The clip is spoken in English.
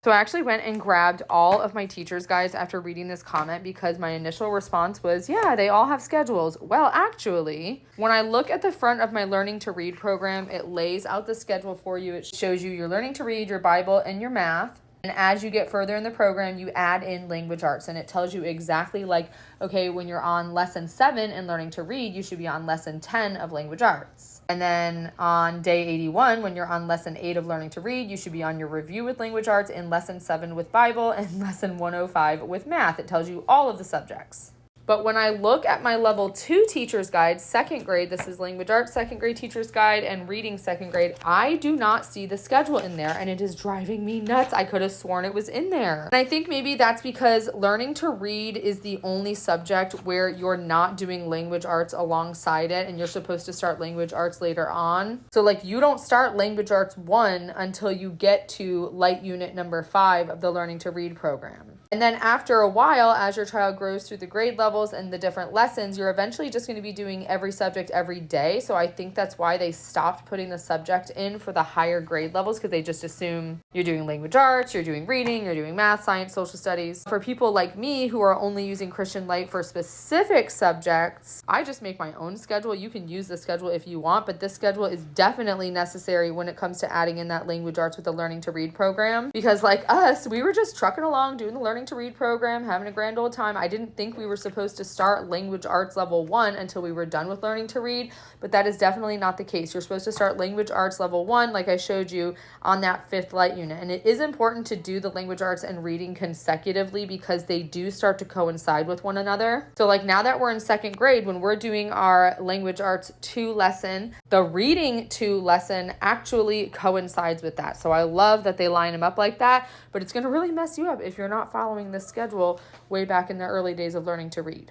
So I actually went and grabbed all of my teachers' guides after reading this comment because my initial response was, yeah, they all have schedules. Well, actually, when I look at the front of my Learning to Read program, it lays out the schedule for you. It shows you your Learning to Read, your Bible, and your math. And as you get further in the program, you add in language arts, and it tells you exactly like, okay, when you're on lesson 7 in Learning to Read, you should be on lesson 10 of language arts. And then on day 81, when you're on lesson 8 of Learning to Read, you should be on your review with language arts, in lesson 7 with Bible, and lesson 105 with math. It tells you all of the subjects. But when I look at my level 2 teacher's guide, 2nd grade, this is language arts 2nd grade teacher's guide and reading 2nd grade, I do not see the schedule in there, and it is driving me nuts. I could have sworn it was in there. And I think maybe that's because learning to read is the only subject where you're not doing language arts alongside it, and you're supposed to start language arts later on. So like you don't start language arts 1 until you get to light unit number 5 of the Learning to Read program. And then after a while, as your child grows through the grade levels and the different lessons, you're eventually just going to be doing every subject every day. So I think that's why they stopped putting the subject in for the higher grade levels, because they just assume you're doing language arts, you're doing reading, you're doing math, science, social studies. For people like me who are only using Christian Light for specific subjects, I just make my own schedule. You can use the schedule if you want, but this schedule is definitely necessary when it comes to adding in that language arts with the Learning to Read program. Because like us, we were just trucking along doing the Learning to Read program, having a grand old time. I didn't think we were supposed to start language arts level 1 until we were done with Learning to Read, but that is definitely not the case. You're supposed to start language arts level 1, like I showed you, on that 5th light unit. And it is important to do the language arts and reading consecutively because they do start to coincide with one another. So like now that we're in 2nd grade, when we're doing our language arts 2 lesson, the reading 2 lesson actually coincides with that. So I love that they line them up like that, but it's going to really mess you up if you're not following this schedule way back in the early days of Learning to Read.